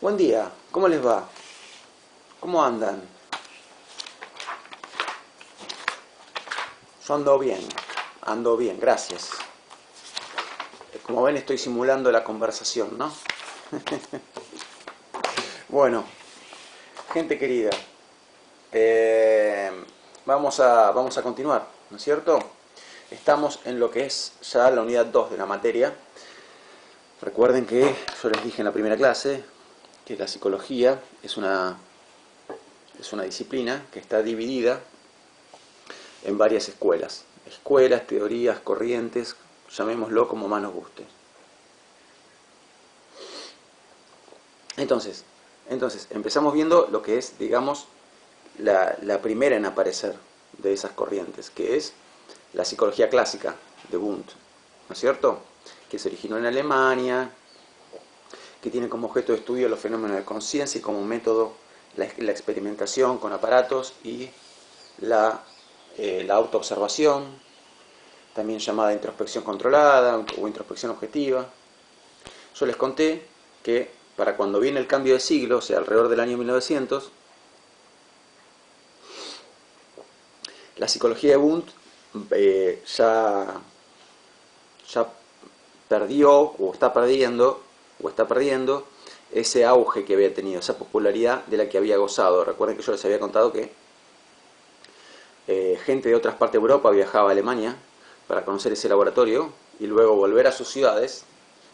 Buen día, ¿cómo les va? ¿Cómo andan? Yo ando bien, gracias. Como ven, estoy simulando la conversación, ¿no? Bueno, gente querida, vamos a continuar, ¿no es cierto? Estamos en lo que es ya la unidad 2 de la materia. Recuerden que yo les dije en la primera clase que la psicología es una disciplina que está dividida en varias escuelas. Escuelas, teorías, corrientes, llamémoslo como más nos guste. Entonces empezamos viendo lo que es, digamos, la primera en aparecer de esas corrientes, que es la psicología clásica de Wundt, ¿no es cierto? Que se originó en Alemania, que tiene como objeto de estudio los fenómenos de conciencia y como método la experimentación con aparatos y la autoobservación, también llamada introspección controlada o introspección objetiva. Yo les conté que para cuando viene el cambio de siglo, o sea, alrededor del año 1900, la psicología de Wundt ya perdió o está perdiendo ese auge que había tenido, esa popularidad de la que había gozado. Recuerden que yo les había contado que gente de otras partes de Europa viajaba a Alemania para conocer ese laboratorio y luego volver a sus ciudades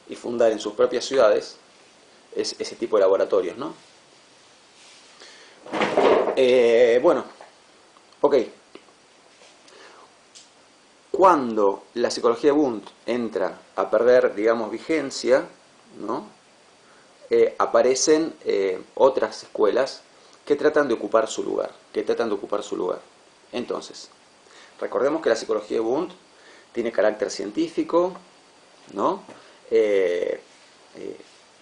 y fundar en sus propias ciudades ese tipo de laboratorios, ¿no? Bueno, ok. Cuando la psicología de Wundt entra a perder, digamos, vigencia, ¿no? Aparecen otras escuelas que tratan de ocupar su lugar, Entonces, recordemos que la psicología de Wundt tiene carácter científico, ¿no?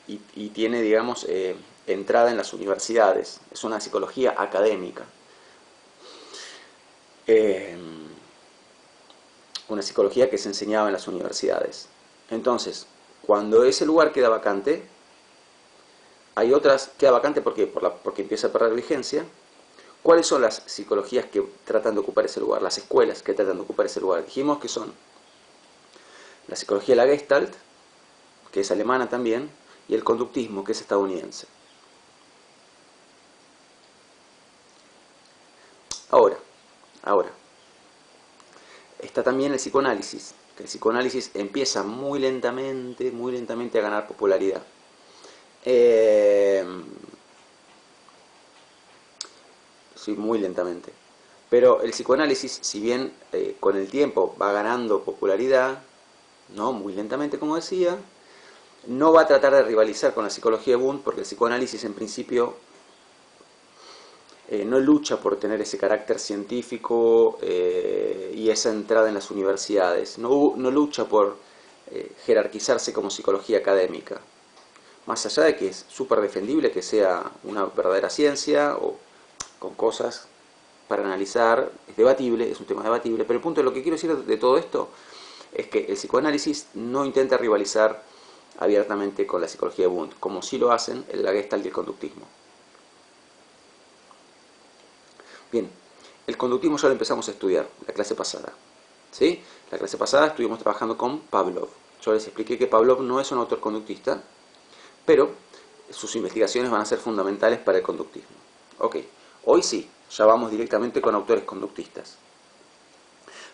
Y tiene, digamos, entrada en las universidades. Es una psicología académica. Una psicología que se enseñaba en las universidades. Entonces, cuando ese lugar queda vacante, hay otras, queda vacante porque empieza a perder vigencia. ¿Cuáles son las psicologías que tratan de ocupar ese lugar? Las escuelas que tratan de ocupar ese lugar. Dijimos que son la psicología de la Gestalt, que es alemana también, y el conductismo, que es estadounidense. Ahora, está también el psicoanálisis, que el psicoanálisis empieza muy lentamente a ganar popularidad. Sí, muy lentamente. Pero el psicoanálisis, si bien con el tiempo va ganando popularidad, no muy lentamente como decía, no va a tratar de rivalizar con la psicología de Wundt, porque el psicoanálisis en principio no lucha por tener ese carácter científico y esa entrada en las universidades, no lucha por jerarquizarse como psicología académica, más allá de que es súper defendible que sea una verdadera ciencia o con cosas para analizar, es debatible, es un tema debatible, pero el punto de lo que quiero decir de todo esto es que el psicoanálisis no intenta rivalizar abiertamente con la psicología de Wundt, como sí lo hacen en la Gestalt y el conductismo. Bien, el conductismo ya lo empezamos a estudiar la clase pasada, ¿sí? La clase pasada estuvimos trabajando con Pavlov. Yo les expliqué que Pavlov no es un autor conductista, pero sus investigaciones van a ser fundamentales para el conductismo. Ok, hoy sí, ya vamos directamente con autores conductistas.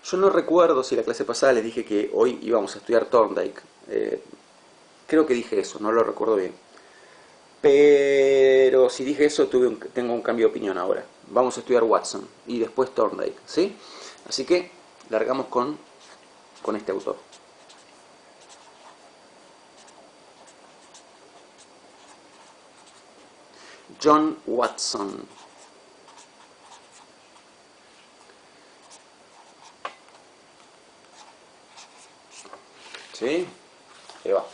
Yo no recuerdo si la clase pasada les dije que hoy íbamos a estudiar Thorndike. Creo que dije eso, no lo recuerdo bien. Pero si dije eso, tengo un cambio de opinión ahora. Vamos a estudiar Watson y después Thorndike, ¿sí? Así que largamos con este autor. John Watson. ¿Sí? Ahí va.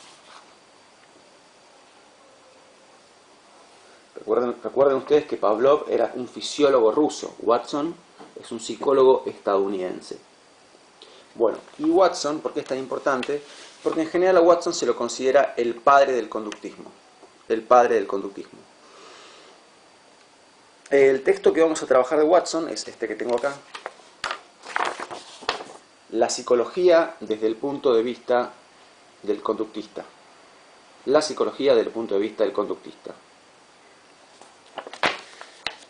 Recuerden ustedes que Pavlov era un fisiólogo ruso. Watson es un psicólogo estadounidense. Bueno, y Watson, ¿por qué es tan importante? Porque en general a Watson se lo considera el padre del conductismo. el padre del conductismo. El texto que vamos a trabajar de Watson es este que tengo acá. La psicología desde el punto de vista del conductista. La psicología desde el punto de vista del conductista.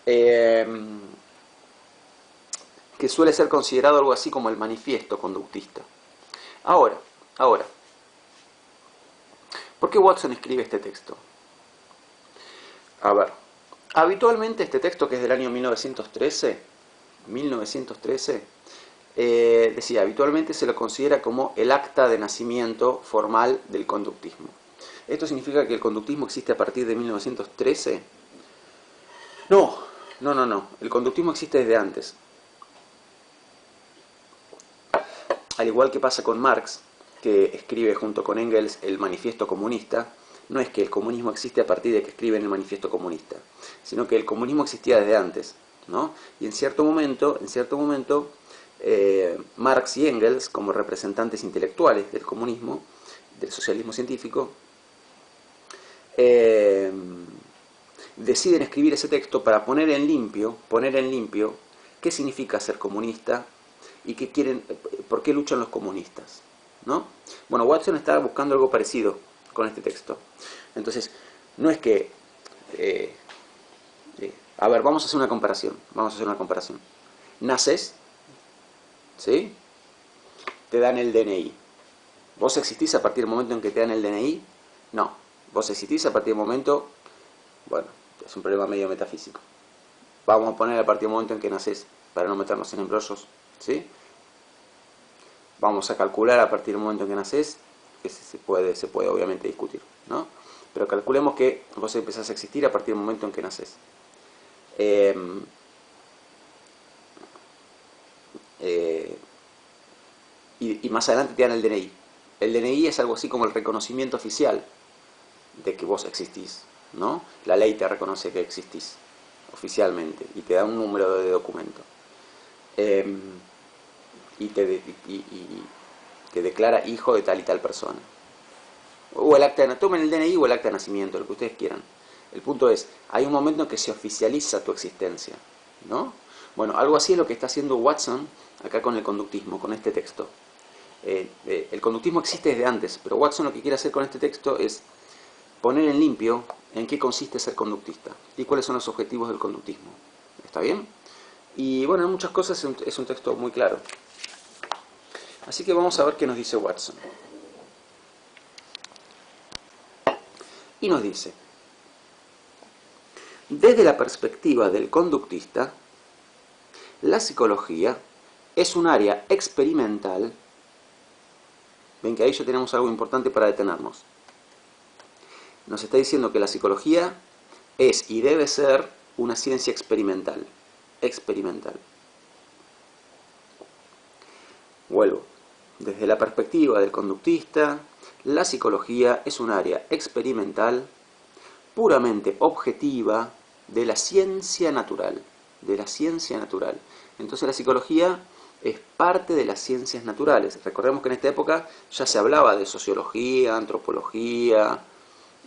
Que suele ser considerado algo así como el manifiesto conductista. Ahora, ¿por qué Watson escribe este texto? A ver, habitualmente este texto, que es del año 1913, decía, habitualmente se lo considera como el acta de nacimiento formal del conductismo. ¿Esto significa que el conductismo existe a partir de 1913? No. El conductismo existe desde antes. Al igual que pasa con Marx, que escribe junto con Engels el manifiesto comunista, no es que el comunismo existe a partir de que escriben el manifiesto comunista, sino que el comunismo existía desde antes, ¿no? Y en cierto momento, Marx y Engels, como representantes intelectuales del comunismo, del socialismo científico, deciden escribir ese texto para poner en limpio qué significa ser comunista y qué quieren, por qué luchan los comunistas, ¿no? Bueno, Watson está buscando algo parecido con este texto. Entonces, no es que... a ver, vamos a hacer una comparación. Naces, ¿sí? Te dan el DNI. ¿Vos existís a partir del momento en que te dan el DNI? No. Vos existís a partir del momento... Bueno, es un problema medio metafísico. Vamos a poner a partir del momento en que naces, para no meternos en embrollos, ¿sí? Vamos a calcular a partir del momento en que naces, que se puede obviamente discutir, ¿no? Pero calculemos que vos empezás a existir a partir del momento en que naces. Y más adelante te dan el DNI. El DNI es algo así como el reconocimiento oficial de que vos existís, ¿no? La ley te reconoce que existís oficialmente y te da un número de documento. Y te declara hijo de tal y tal persona. O el acta de tomen el DNI o el acta de nacimiento, lo que ustedes quieran. El punto es, hay un momento en que se oficializa tu existencia, ¿no? Bueno, algo así es lo que está haciendo Watson acá con el conductismo, con este texto. El conductismo existe desde antes, pero Watson lo que quiere hacer con este texto es poner en limpio en qué consiste ser conductista y cuáles son los objetivos del conductismo. ¿Está bien? Y bueno, en muchas cosas es un texto muy claro. Así que vamos a ver qué nos dice Watson. Y nos dice, desde la perspectiva del conductista, la psicología es un área experimental. Ven que ahí ya tenemos algo importante para detenernos. Nos está diciendo que la psicología es y debe ser una ciencia experimental. Experimental. Vuelvo. Desde la perspectiva del conductista, la psicología es un área experimental, puramente objetiva, de la ciencia natural. De la ciencia natural. Entonces la psicología es parte de las ciencias naturales. Recordemos que en esta época ya se hablaba de sociología, antropología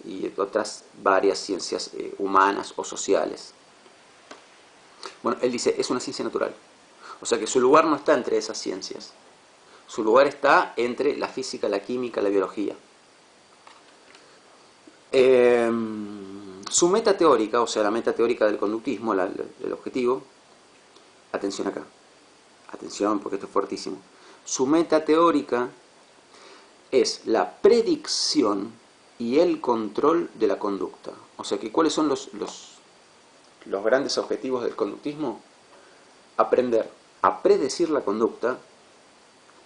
y de otras varias ciencias humanas o sociales. Bueno, él dice, es una ciencia natural. O sea que su lugar no está entre esas ciencias. Su lugar está entre la física, la química, la biología. Su meta teórica, o sea, la meta teórica del conductismo, el objetivo, atención acá, atención porque esto es fuertísimo. Su meta teórica es la predicción y el control de la conducta. O sea que, ¿cuáles son los grandes objetivos del conductismo? Aprender a predecir la conducta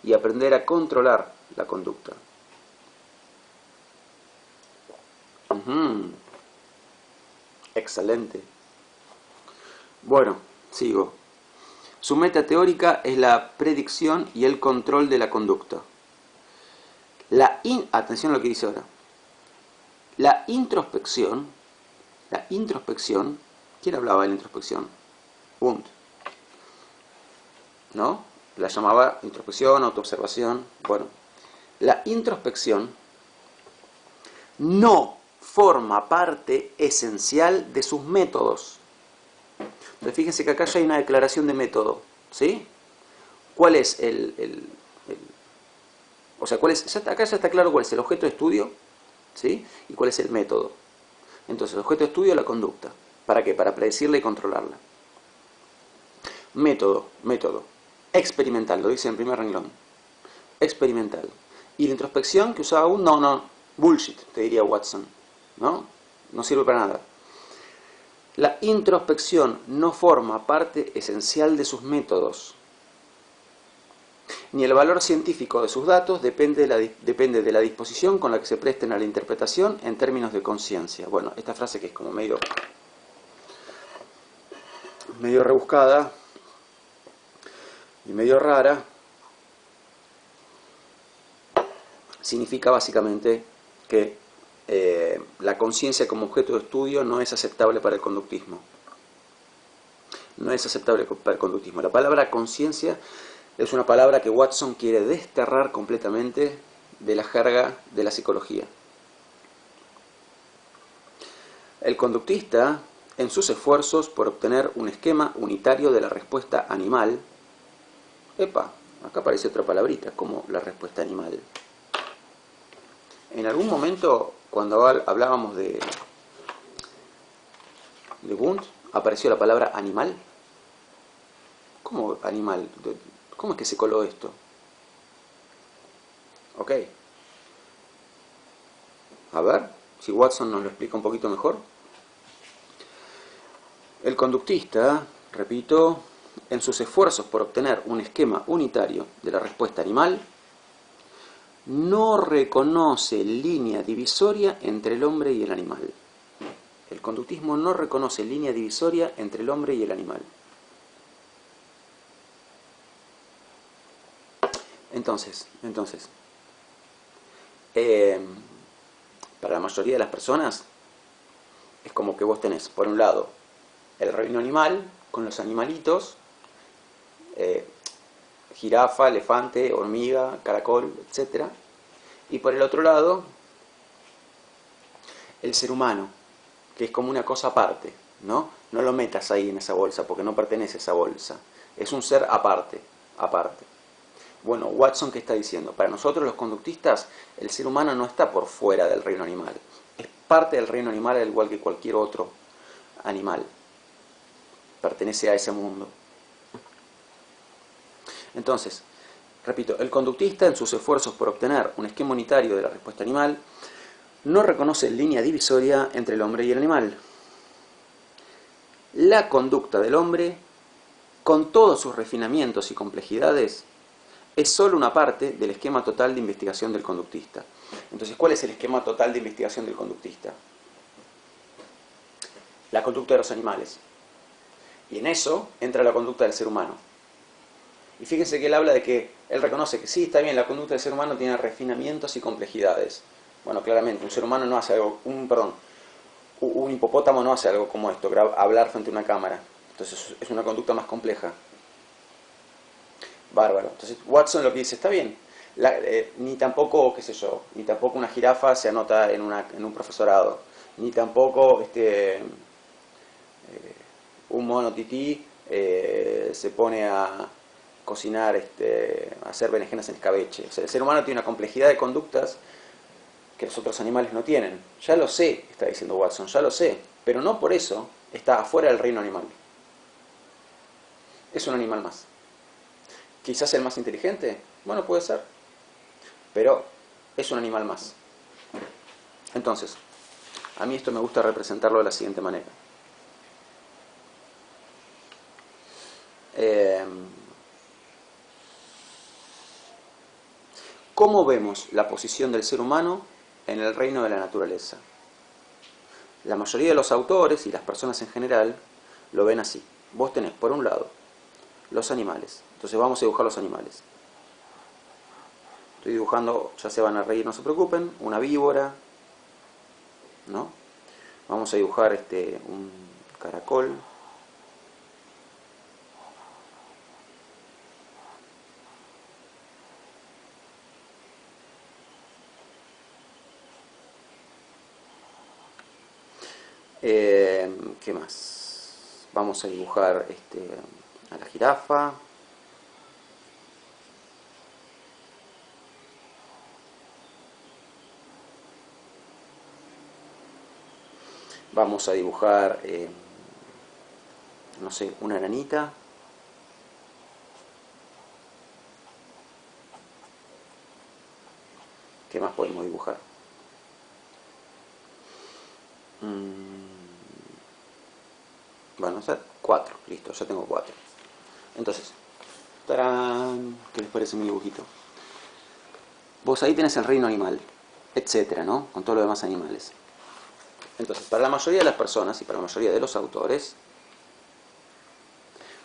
y aprender a controlar la conducta. Excelente. Bueno, sigo. Su meta teórica es la predicción y el control de la conducta. Atención a lo que dice ahora. La introspección, ¿quién hablaba de la introspección? Wundt, ¿no? La llamaba introspección, autoobservación. Bueno, la introspección no forma parte esencial de sus métodos. Entonces fíjense que acá ya hay una declaración de método, ¿sí? ¿Cuál es o sea, acá ya está claro cuál es el objeto de estudio, ¿sí? Y cuál es el método. Entonces, el objeto de estudio es la conducta. ¿Para qué? Para predecirla y controlarla. Método. Experimental, lo dice en el primer renglón. Experimental. Y la introspección que usaba aún, no, bullshit, te diría Watson. ¿No? No sirve para nada. La introspección no forma parte esencial de sus métodos. Ni el valor científico de sus datos depende de la disposición con la que se presten a la interpretación en términos de conciencia. Bueno, esta frase que es como medio rebuscada y medio rara, significa básicamente que la conciencia como objeto de estudio no es aceptable para el conductismo. No es aceptable para el conductismo. La palabra conciencia es una palabra que Watson quiere desterrar completamente de la jerga de la psicología. El conductista, en sus esfuerzos por obtener un esquema unitario de la respuesta animal, acá aparece otra palabrita, como la respuesta animal. En algún momento, cuando hablábamos de Wundt, apareció la palabra animal. ¿Cómo animal? ¿Cómo es que se coló esto? Ok. A ver, si Watson nos lo explica un poquito mejor. El conductista, repito, en sus esfuerzos por obtener un esquema unitario de la respuesta animal, no reconoce línea divisoria entre el hombre y el animal. El conductismo no reconoce línea divisoria entre el hombre y el animal. Entonces, para la mayoría de las personas, es como que vos tenés, por un lado, el reino animal, con los animalitos, jirafa, elefante, hormiga, caracol, etc. Y por el otro lado, el ser humano, que es como una cosa aparte, ¿no? No lo metas ahí en esa bolsa, porque no pertenece a esa bolsa. Es un ser aparte. Bueno, Watson, ¿qué está diciendo? Para nosotros los conductistas, el ser humano no está por fuera del reino animal. Es parte del reino animal al igual que cualquier otro animal. Pertenece a ese mundo. Entonces, repito, el conductista en sus esfuerzos por obtener un esquema unitario de la respuesta animal no reconoce línea divisoria entre el hombre y el animal. La conducta del hombre, con todos sus refinamientos y complejidades, es solo una parte del esquema total de investigación del conductista. Entonces, ¿cuál es el esquema total de investigación del conductista? La conducta de los animales. Y en eso entra la conducta del ser humano. Y fíjense que él habla de que él reconoce que sí, está bien, la conducta del ser humano tiene refinamientos y complejidades. Bueno, claramente, un ser humano no hace algo, un hipopótamo no hace algo como esto, hablar frente a una cámara. Entonces es una conducta más compleja. Bárbaro. Entonces Watson lo que dice, está bien, ni tampoco, qué sé yo, ni tampoco una jirafa se anota en un profesorado, ni tampoco un mono tití se pone a cocinar, a hacer berenjenas en escabeche. O sea, el ser humano tiene una complejidad de conductas que los otros animales no tienen. Ya lo sé, está diciendo Watson, ya lo sé, pero no por eso está afuera del reino animal. Es un animal más. Quizás el más inteligente, bueno, puede ser, pero es un animal más. Entonces, a mí esto me gusta representarlo de la siguiente manera. ¿Cómo vemos la posición del ser humano en el reino de la naturaleza? La mayoría de los autores y las personas en general lo ven así. Vos tenés, por un lado, los animales. Entonces vamos a dibujar los animales. Estoy dibujando, ya se van a reír, no se preocupen, una víbora, ¿no? Vamos a dibujar un caracol. ¿Qué más? Vamos a dibujar a la jirafa. Vamos a dibujar, no sé, una aranita. ¿Qué más podemos dibujar? Bueno, ya 4, listo, ya tengo 4. Entonces, ¡tarán! ¿Qué les parece mi dibujito? Vos ahí tenés el reino animal, etcétera, ¿no? Con todos los demás animales. Entonces, para la mayoría de las personas y para la mayoría de los autores,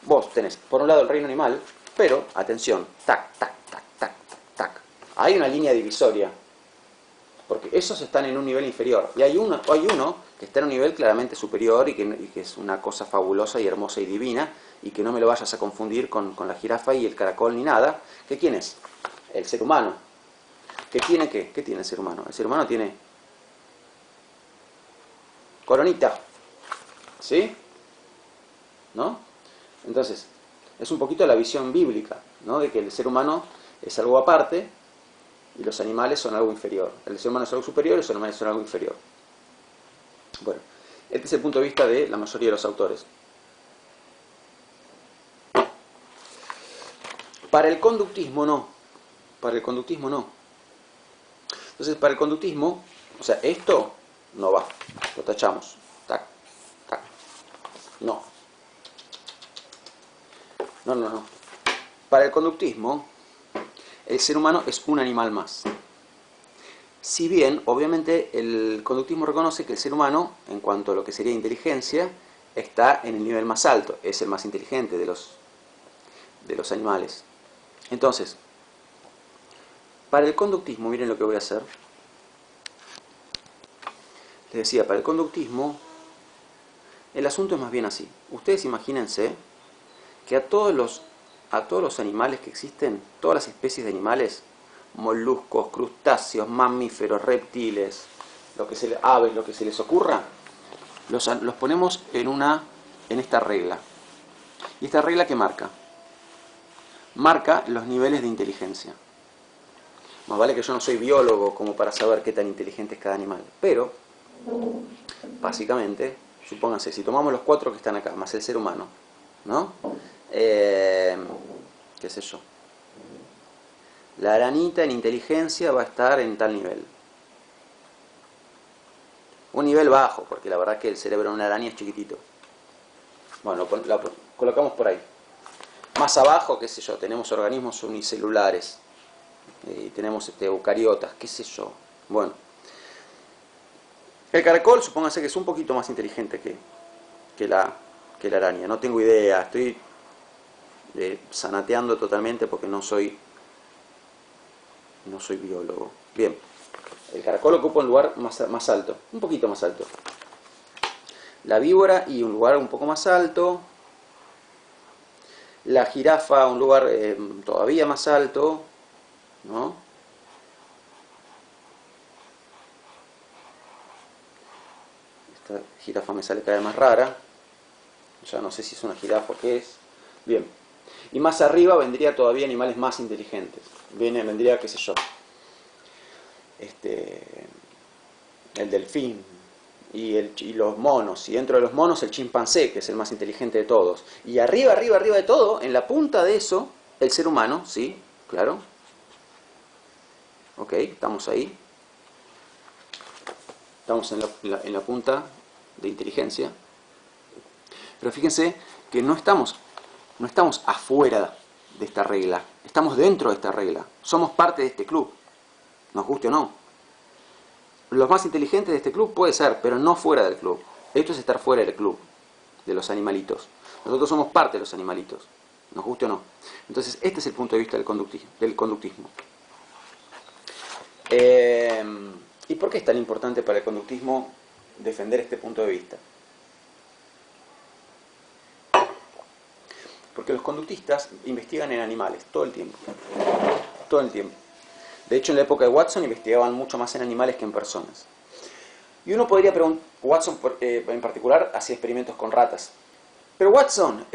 vos tenés, por un lado, el reino animal, pero, atención, tac, tac, tac, tac, tac, tac. Hay una línea divisoria, porque esos están en un nivel inferior. Y hay uno que está en un nivel claramente superior y que es una cosa fabulosa y hermosa y divina, y que no me lo vayas a confundir con la jirafa y el caracol ni nada. ¿Que quién es? El ser humano. ¿Que tiene qué? ¿Qué tiene el ser humano? El ser humano tiene coronita, ¿sí? ¿No? Entonces, es un poquito la visión bíblica, ¿no? De que el ser humano es algo aparte y los animales son algo inferior. El ser humano es algo superior y los animales son algo inferior. Bueno, este es el punto de vista de la mayoría de los autores. Para el conductismo no. Para el conductismo no. Entonces, para el conductismo, o sea, esto no va. Lo tachamos. Tac, tac. No. No, no, no. Para el conductismo, el ser humano es un animal más. Si bien, obviamente, el conductismo reconoce que el ser humano, en cuanto a lo que sería inteligencia, está en el nivel más alto, es el más inteligente de los animales. Entonces, para el conductismo, miren lo que voy a hacer. Les decía, para el conductismo, el asunto es más bien así. Ustedes imagínense que a todos los animales que existen, todas las especies de animales, moluscos, crustáceos, mamíferos, reptiles, aves, lo que se les ocurra, los ponemos en esta regla. ¿Y esta regla qué marca? Marca los niveles de inteligencia. Más vale que yo no soy biólogo como para saber qué tan inteligente es cada animal, pero básicamente, supónganse, si tomamos los 4 que están acá, más el ser humano, ¿no? ¿Qué sé yo? La aranita en inteligencia va a estar en tal nivel. Un nivel bajo, porque la verdad que el cerebro de una araña es chiquitito. Bueno, lo colocamos por ahí. Más abajo, qué sé yo, tenemos organismos unicelulares. Y tenemos eucariotas, qué sé yo. Bueno. El caracol, supóngase que es un poquito más inteligente que la araña. No tengo idea, estoy zanateando totalmente porque no soy biólogo. Bien, el caracol ocupa un lugar más alto, un poquito más alto. La víbora y un lugar un poco más alto. La jirafa un lugar todavía más alto, ¿no? Esta jirafa me sale cada vez más rara. Ya no sé si es una jirafa o qué es. Bien. Y más arriba vendría todavía animales más inteligentes. Vendría, qué sé yo, el delfín y los monos. Y dentro de los monos el chimpancé, que es el más inteligente de todos. Y arriba de todo, en la punta de eso, el ser humano, ¿sí? Claro. Ok, estamos ahí. Estamos en la punta de inteligencia. Pero fíjense que no estamos afuera de esta regla, estamos dentro de esta regla, somos parte de este club, nos guste o no. Los más inteligentes de este club puede ser, pero no fuera del club. Esto es estar fuera del club, de los animalitos. Nosotros somos parte de los animalitos, nos guste o no. Entonces este es el punto de vista del conductismo. ¿Y por qué es tan importante para el conductismo defender este punto de vista? Porque los conductistas investigan en animales todo el tiempo. Todo el tiempo. De hecho, en la época de Watson investigaban mucho más en animales que en personas. Y uno podría preguntar, Watson en particular hacía experimentos con ratas. Pero Watson,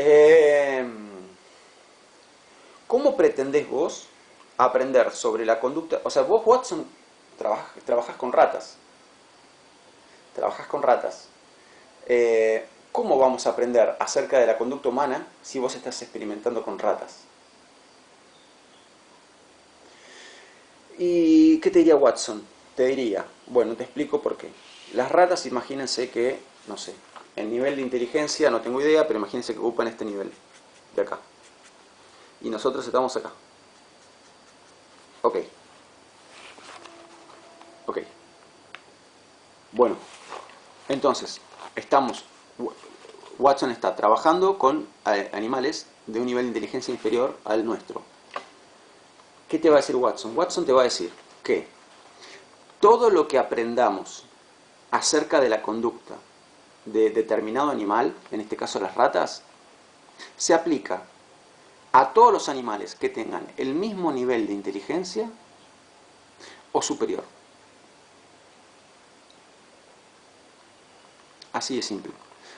¿cómo pretendés vos aprender sobre la conducta? O sea, vos, Watson, trabajás con ratas. Trabajás con ratas. ¿Cómo vamos a aprender acerca de la conducta humana si vos estás experimentando con ratas? ¿Y qué te diría Watson? Te diría, bueno, te explico por qué. Las ratas, imagínense que, no sé, el nivel de inteligencia, no tengo idea, pero imagínense que ocupan este nivel de acá. Y nosotros estamos acá. Ok. Ok. Bueno, entonces, Watson está trabajando con animales de un nivel de inteligencia inferior al nuestro. ¿Qué te va a decir Watson? Watson te va a decir que todo lo que aprendamos acerca de la conducta de determinado animal, en este caso las ratas, se aplica a todos los animales que tengan el mismo nivel de inteligencia o superior. Así de simple.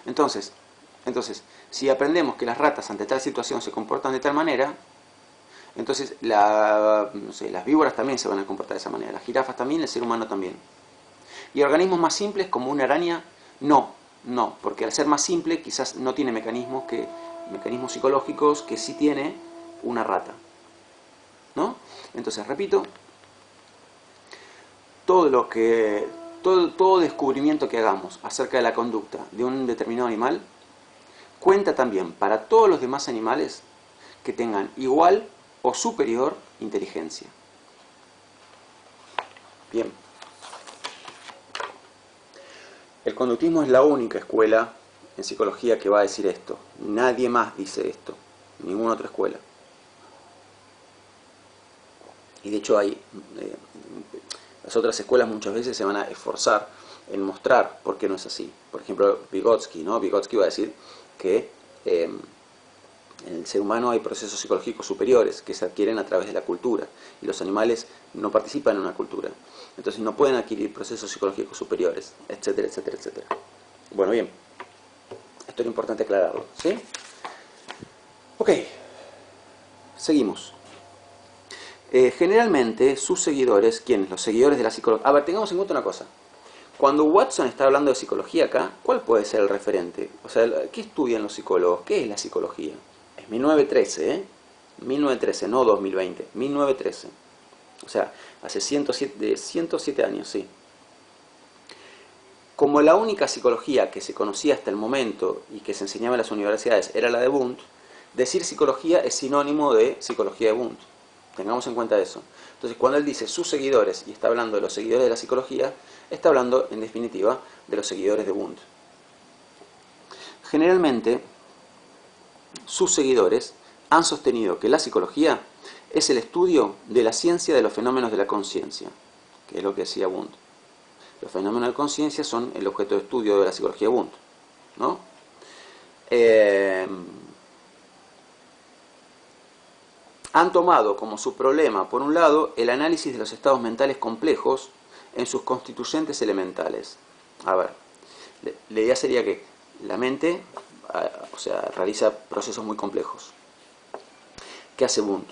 Entonces, si aprendemos que las ratas ante tal situación se comportan de tal manera, entonces no sé, las víboras también se van a comportar de esa manera, las jirafas también, el ser humano también. Y organismos más simples como una araña, no, porque al ser más simple quizás no tiene mecanismos psicológicos que sí tiene una rata. ¿No? Entonces, repito, todo descubrimiento que hagamos acerca de la conducta de un determinado animal cuenta también para todos los demás animales que tengan igual o superior inteligencia. Bien. El conductismo es la única escuela en psicología que va a decir esto. Nadie más dice esto. Ninguna otra escuela. Y de hecho las otras escuelas muchas veces se van a esforzar en mostrar por qué no es así. Por ejemplo, Vygotsky, ¿no? Vygotsky va a decir que en el ser humano hay procesos psicológicos superiores que se adquieren a través de la cultura y los animales no participan en una cultura. Entonces no pueden adquirir procesos psicológicos superiores, etcétera, etcétera, etcétera. Bueno, bien. Esto era importante aclararlo, ¿sí? Ok. Seguimos. Generalmente sus seguidores, ¿quiénes? Los seguidores de la psicología. A ver, tengamos en cuenta una cosa. Cuando Watson está hablando de psicología acá, ¿cuál puede ser el referente? O sea, ¿qué estudian los psicólogos? ¿Qué es la psicología? Es 1913, ¿eh? 1913, no 2020. 1913. O sea, hace 107 años, sí. Como la única psicología que se conocía hasta el momento y que se enseñaba en las universidades era la de Wundt, decir psicología es sinónimo de psicología de Wundt. Tengamos en cuenta eso. Entonces, cuando él dice sus seguidores y está hablando de los seguidores de la psicología, está hablando, en definitiva, de los seguidores de Wundt. Generalmente, sus seguidores han sostenido que la psicología es el estudio de la ciencia de los fenómenos de la conciencia, que es lo que decía Wundt. Los fenómenos de conciencia son el objeto de estudio de la psicología de Wundt, ¿no? Han tomado como su problema, por un lado, el análisis de los estados mentales complejos en sus constituyentes elementales. A ver, la idea sería que la mente, o sea, realiza procesos muy complejos. ¿Qué hace Wundt?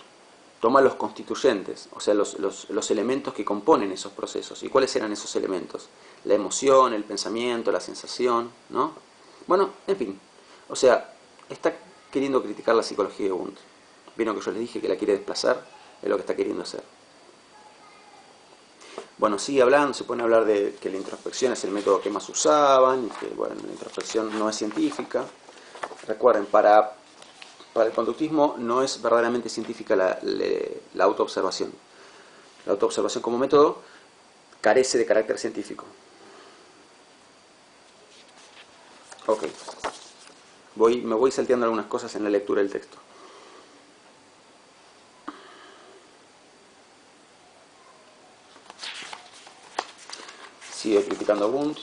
Toma los constituyentes, o sea, los elementos que componen esos procesos. ¿Y cuáles eran esos elementos? La emoción, el pensamiento, la sensación, ¿no? Bueno, en fin, o sea, está queriendo criticar la psicología de Wundt. Vieron que yo les dije que la quiere desplazar, es lo que está queriendo hacer. Bueno, sigue hablando, se pone a hablar de que la introspección es el método que más usaban, y que, bueno, la introspección no es científica. Recuerden, para el conductismo no es verdaderamente científica la autoobservación. La autoobservación como método carece de carácter científico. Ok. Me voy salteando algunas cosas en la lectura del texto. Sigue criticando a Wundt.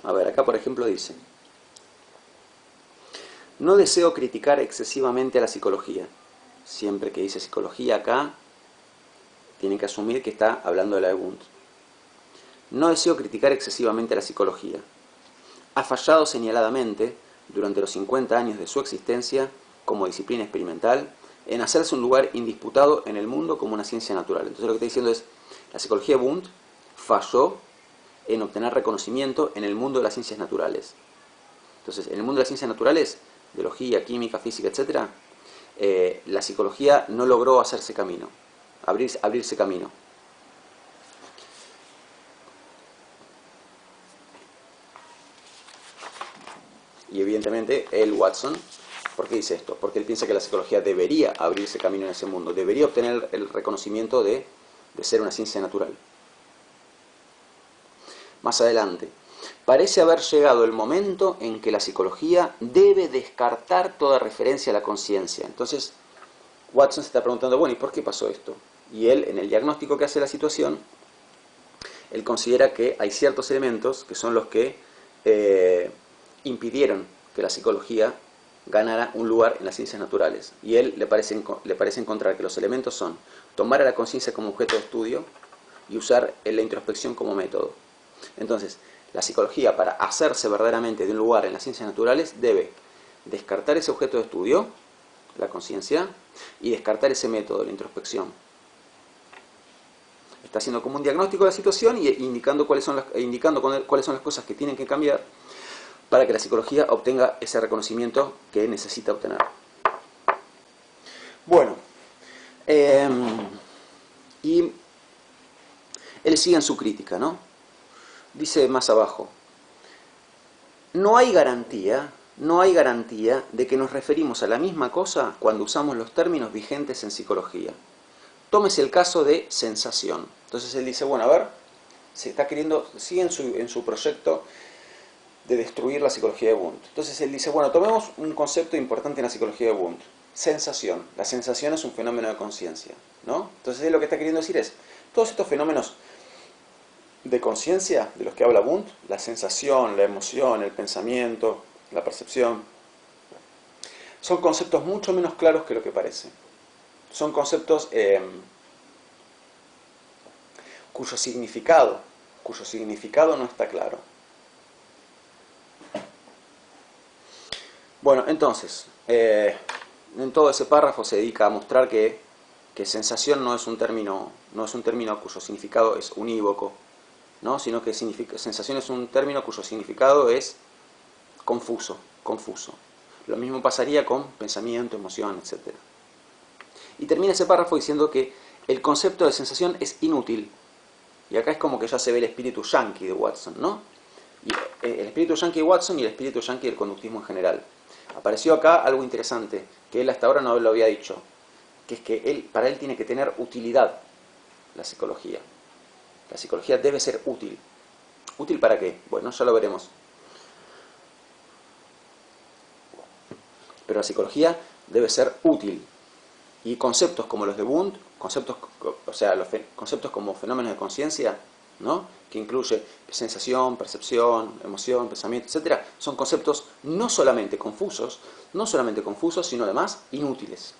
A ver, acá por ejemplo dice: no deseo criticar excesivamente a la psicología. Siempre que dice psicología acá, tienen que asumir que está hablando de la de Wundt. No deseo criticar excesivamente a la psicología. Ha fallado señaladamente, durante los 50 años de su existencia como disciplina experimental, en hacerse un lugar indisputado en el mundo como una ciencia natural. Entonces lo que está diciendo es, la psicología de Wundt falló en obtener reconocimiento en el mundo de las ciencias naturales. Entonces, en el mundo de las ciencias naturales, biología, química, física, etc., la psicología no logró hacerse camino, abrirse camino. Y evidentemente, Watson, ¿por qué dice esto? Porque él piensa que la psicología debería abrirse camino en ese mundo, debería obtener el reconocimiento de ser una ciencia natural. Más adelante, parece haber llegado el momento en que la psicología debe descartar toda referencia a la conciencia. Entonces, Watson se está preguntando, bueno, ¿y por qué pasó esto? Y él, en el diagnóstico que hace de la situación, él considera que hay ciertos elementos que son los que impidieron que la psicología ganara un lugar en las ciencias naturales. Y él le parece encontrar que los elementos son tomar a la conciencia como objeto de estudio y usar la introspección como método. Entonces, la psicología, para hacerse verdaderamente de un lugar en las ciencias naturales, debe descartar ese objeto de estudio, la conciencia, y descartar ese método, la introspección. Está haciendo como un diagnóstico de la situación y indicando cuáles son las cosas que tienen que cambiar para que la psicología obtenga ese reconocimiento que necesita obtener. Bueno, y él sigue en su crítica, ¿no? Dice más abajo: no hay garantía de que nos referimos a la misma cosa cuando usamos los términos vigentes en psicología. Tómese el caso de sensación. Entonces él dice, bueno, a ver, sigue en su proyecto de destruir la psicología de Wundt. Entonces él dice, bueno, tomemos un concepto importante en la psicología de Wundt: sensación. La sensación es un fenómeno de conciencia, ¿no? Entonces él lo que está queriendo decir es, todos estos fenómenos de conciencia de los que habla Wundt, la sensación, la emoción, el pensamiento, la percepción, son conceptos mucho menos claros que lo que parece. Son conceptos cuyo significado no está claro. Bueno, entonces, en todo ese párrafo se dedica a mostrar que sensación no es un término cuyo significado es unívoco, ¿no? Sino que sensación es un término cuyo significado es confuso. Lo mismo pasaría con pensamiento, emoción, etc. Y termina ese párrafo diciendo que el concepto de sensación es inútil. Y acá es como que ya se ve el espíritu yankee de Watson, ¿no? Y el espíritu yankee de Watson y el espíritu yankee del conductismo en general. Apareció acá algo interesante, que él hasta ahora no lo había dicho, que es que para él tiene que tener utilidad la psicología. La psicología debe ser útil. ¿Útil para qué? Bueno, ya lo veremos. Pero la psicología debe ser útil. Y conceptos como los de Wundt, conceptos como fenómenos de conciencia, ¿no? Que incluye sensación, percepción, emoción, pensamiento, etc., son conceptos no solamente confusos, sino además inútiles.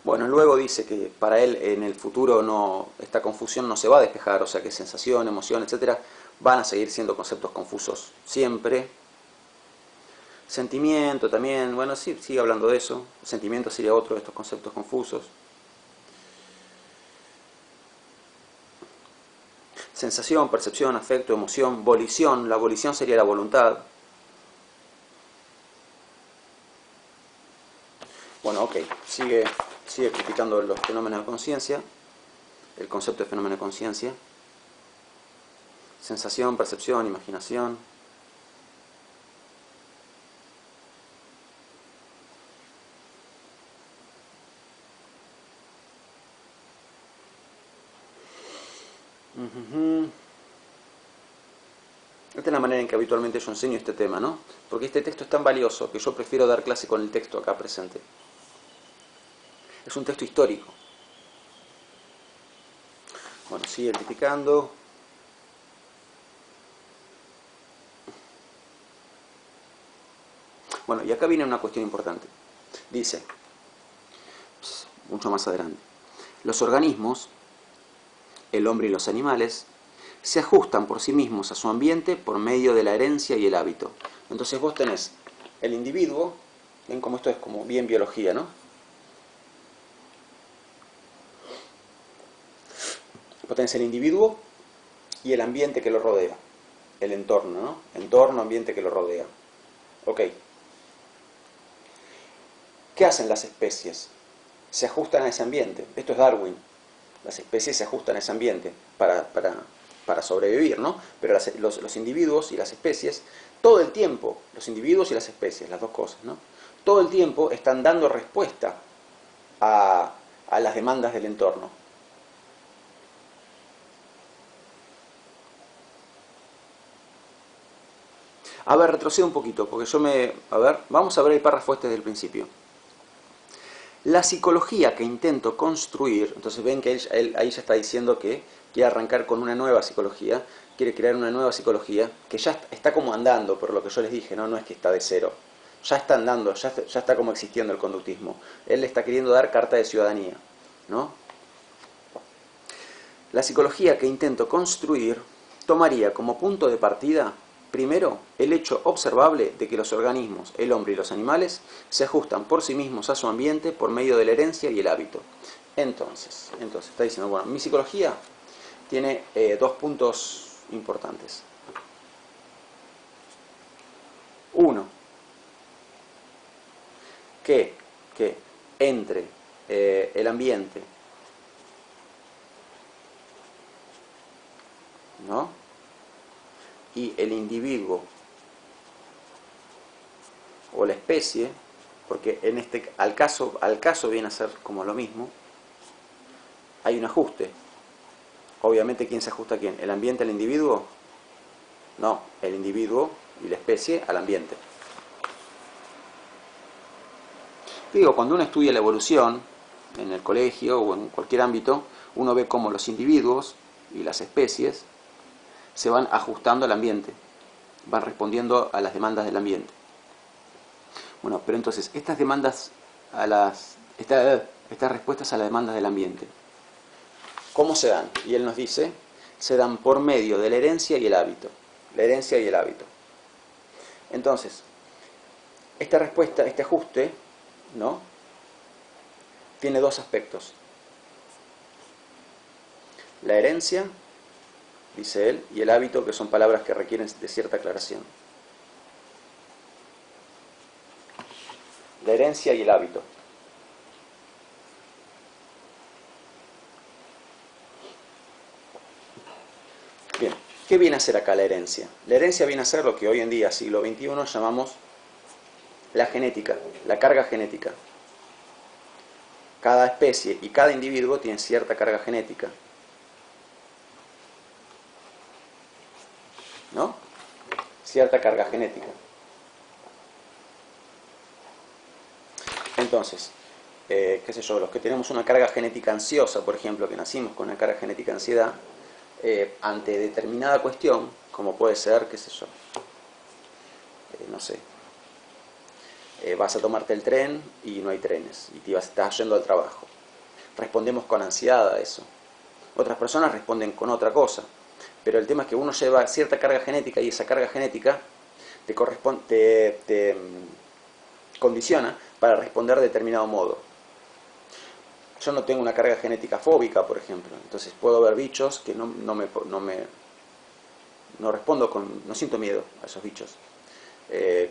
Bueno, luego dice que para él en el futuro esta confusión no se va a despejar, o sea que sensación, emoción, etc., van a seguir siendo conceptos confusos siempre. Sentimiento también, bueno, sí, sigue hablando de eso. Sentimiento sería otro de estos conceptos confusos. Sensación, percepción, afecto, emoción, volición. La volición sería la voluntad. Bueno, ok, sigue criticando los fenómenos de conciencia, el concepto de fenómeno de conciencia. Sensación, percepción, imaginación. Esta es la manera en que habitualmente yo enseño este tema, ¿no? Porque este texto es tan valioso que yo prefiero dar clase con el texto acá presente. Es un texto histórico. Bueno, sigue identificando. Bueno, y acá viene una cuestión importante. Dice, mucho más adelante, los organismos, el hombre y los animales, se ajustan por sí mismos a su ambiente por medio de la herencia y el hábito. Entonces vos tenés el individuo, ven como esto es como bien biología, ¿no? Vos tenés el individuo y el ambiente que lo rodea, el entorno, ¿no? Entorno, ambiente que lo rodea. Ok. ¿Qué hacen las especies? Se ajustan a ese ambiente. Esto es Darwin. Las especies se ajustan a ese ambiente para sobrevivir, ¿no? Pero los individuos y las especies, todo el tiempo, los individuos y las especies, las dos cosas, ¿no? Todo el tiempo están dando respuesta a las demandas del entorno. A ver, retrocedo un poquito, porque A ver, vamos a ver el párrafo este del principio. La psicología que intento construir, entonces ven que él ahí ya está diciendo que quiere arrancar con una nueva psicología, quiere crear una nueva psicología que ya está como andando, por lo que yo les dije, no es que está de cero, ya está andando, ya está como existiendo el conductismo. Él le está queriendo dar carta de ciudadanía, ¿no? La psicología que intento construir tomaría como punto de partida, primero, el hecho observable de que los organismos, el hombre y los animales, se ajustan por sí mismos a su ambiente por medio de la herencia y el hábito. Entonces está diciendo, bueno, mi psicología tiene dos puntos importantes. Uno, que entre el ambiente, ¿no?, y el individuo o la especie, porque al caso viene a ser como lo mismo, hay un ajuste. Obviamente, ¿quién se ajusta a quién? ¿El ambiente al individuo? No, el individuo y la especie al ambiente. Digo, cuando uno estudia la evolución en el colegio o en cualquier ámbito, uno ve cómo los individuos y las especies se van ajustando al ambiente, van respondiendo a las demandas del ambiente. Bueno, pero entonces, estas respuestas a las demandas del ambiente, ¿cómo se dan? Y él nos dice, se dan por medio de la herencia y el hábito. La herencia y el hábito. Entonces, esta respuesta, este ajuste, ¿no?, tiene dos aspectos. La herencia, dice él, y el hábito, que son palabras que requieren de cierta aclaración. La herencia y el hábito. Bien, ¿qué viene a ser acá la herencia? La herencia viene a ser lo que hoy en día, siglo XXI, llamamos la genética, la carga genética. Cada especie y cada individuo tiene cierta carga genética, ¿no? Cierta carga genética. Entonces, qué sé yo, los que tenemos una carga genética ansiosa, por ejemplo, que nacimos con una carga genética de ansiedad, ante determinada cuestión, como puede ser, qué sé yo, no sé, vas a tomarte el tren y no hay trenes, y estás yendo al trabajo. Respondemos con ansiedad a eso. Otras personas responden con otra cosa. Pero el tema es que uno lleva cierta carga genética y esa carga genética te condiciona para responder de determinado modo. Yo no tengo una carga genética fóbica, por ejemplo. Entonces puedo ver bichos que no respondo no siento miedo a esos bichos.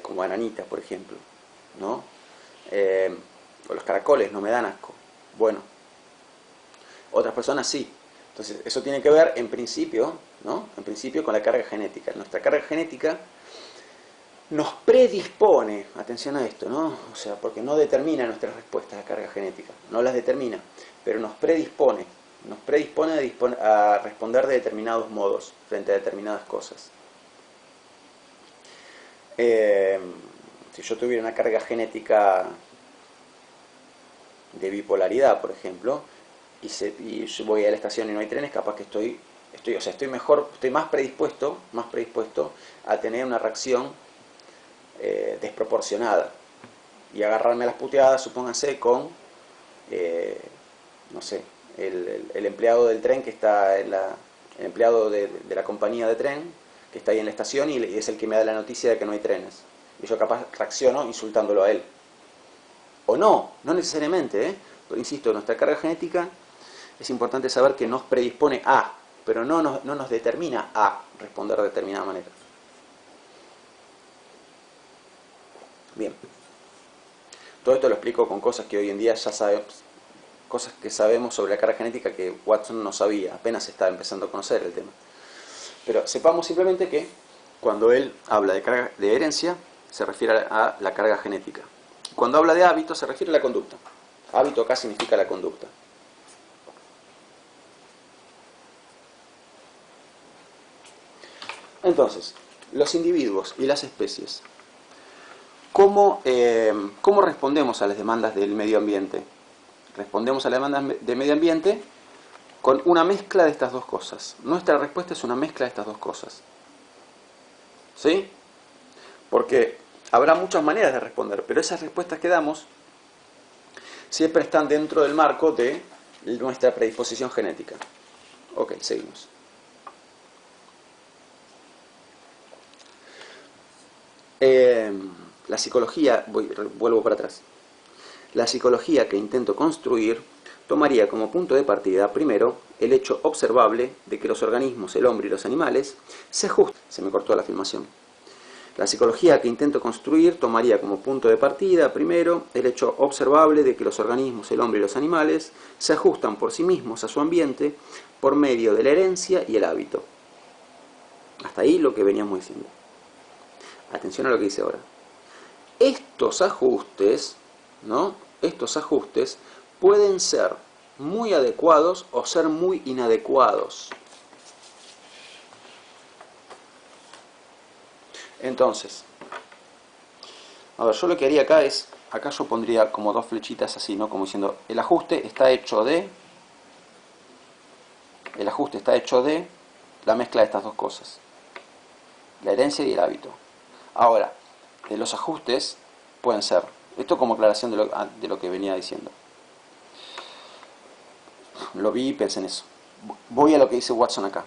Como ananitas, por ejemplo, ¿no? O los caracoles no me dan asco. Bueno, otras personas sí. Entonces, eso tiene que ver, en principio, ¿no?, en principio con la carga genética. Nuestra carga genética nos predispone, atención a esto, ¿no? O sea, porque no determina nuestras respuestas a carga genética, no las determina, pero nos predispone a responder de determinados modos frente a determinadas cosas. Si yo tuviera una carga genética, de bipolaridad, por ejemplo, y yo voy a la estación y no hay trenes, capaz que estoy más predispuesto a tener una reacción desproporcionada y agarrarme a las puteadas, supónganse, con, no sé, el empleado del tren que está el empleado de la compañía de tren que está ahí en la estación y es el que me da la noticia de que no hay trenes. Y yo capaz reacciono insultándolo a él. O no necesariamente, ¿eh? Pero insisto, nuestra carga genética es importante saber que nos predispone a, pero no nos determina a responder de determinada manera. Bien. Todo esto lo explico con cosas que hoy en día ya sabemos, cosas que sabemos sobre la carga genética que Watson no sabía, apenas estaba empezando a conocer el tema. Pero sepamos simplemente que cuando él habla de herencia, se refiere a la carga genética. Cuando habla de hábito, se refiere a la conducta. Hábito acá significa la conducta. Entonces, los individuos y las especies, ¿cómo respondemos a las demandas del medio ambiente? Respondemos a las demandas del medio ambiente con una mezcla de estas dos cosas. Nuestra respuesta es una mezcla de estas dos cosas. ¿Sí? Porque habrá muchas maneras de responder, pero esas respuestas que damos siempre están dentro del marco de nuestra predisposición genética. Ok, seguimos. La psicología, vuelvo para atrás. La psicología que intento construir tomaría como punto de partida, primero, el hecho observable de que los organismos, el hombre y los animales, se ajustan. Se me cortó la filmación. La psicología que intento construir tomaría como punto de partida, primero, el hecho observable de que los organismos, el hombre y los animales, se ajustan por sí mismos a su ambiente por medio de la herencia y el hábito. Hasta ahí lo que veníamos diciendo. Atención a lo que dice ahora. Estos ajustes, ¿no? Estos ajustes pueden ser muy adecuados o ser muy inadecuados. Entonces, a ver, yo lo que haría acá es, acá yo pondría como dos flechitas así, ¿no? Como diciendo, el ajuste está hecho de la mezcla de estas dos cosas, la herencia y el hábito. Ahora, los ajustes pueden ser, esto como aclaración de lo que venía diciendo. Lo vi y pensé en eso. Voy a lo que dice Watson acá.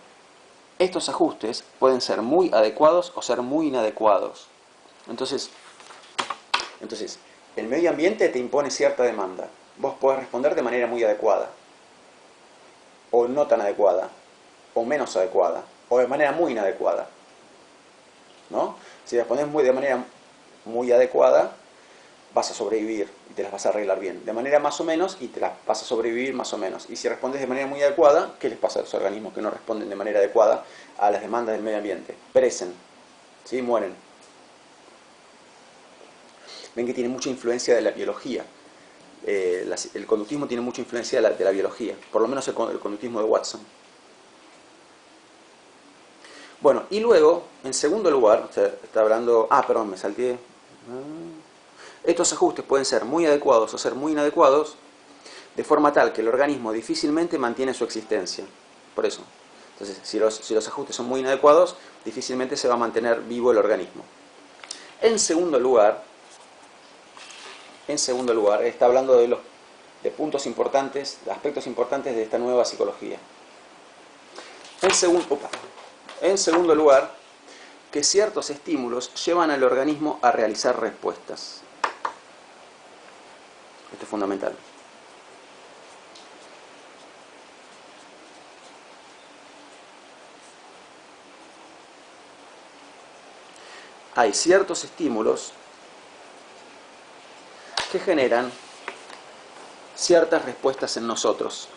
Estos ajustes pueden ser muy adecuados o ser muy inadecuados. Entonces, el medio ambiente te impone cierta demanda. Vos podés responder de manera muy adecuada, o no tan adecuada, o menos adecuada, o de manera muy inadecuada, ¿no? Si respondés de manera muy adecuada, vas a sobrevivir y te las vas a arreglar bien. De manera más o menos, y te las vas a sobrevivir más o menos. Y si respondes de manera muy adecuada, ¿qué les pasa a los organismos que no responden de manera adecuada a las demandas del medio ambiente? Perecen, ¿sí? Mueren. Ven que tiene mucha influencia de la biología. El conductismo tiene mucha influencia de la biología, por lo menos el conductismo de Watson. Bueno, y luego, en segundo lugar, está hablando... perdón, me salté. Estos ajustes pueden ser muy adecuados o ser muy inadecuados, de forma tal que el organismo difícilmente mantiene su existencia. Por eso. Entonces, si los ajustes son muy inadecuados, difícilmente se va a mantener vivo el organismo. En segundo lugar, está hablando de puntos importantes, de aspectos importantes de esta nueva psicología. En segundo lugar, que ciertos estímulos llevan al organismo a realizar respuestas. Esto es fundamental. Hay ciertos estímulos que generan ciertas respuestas en nosotros.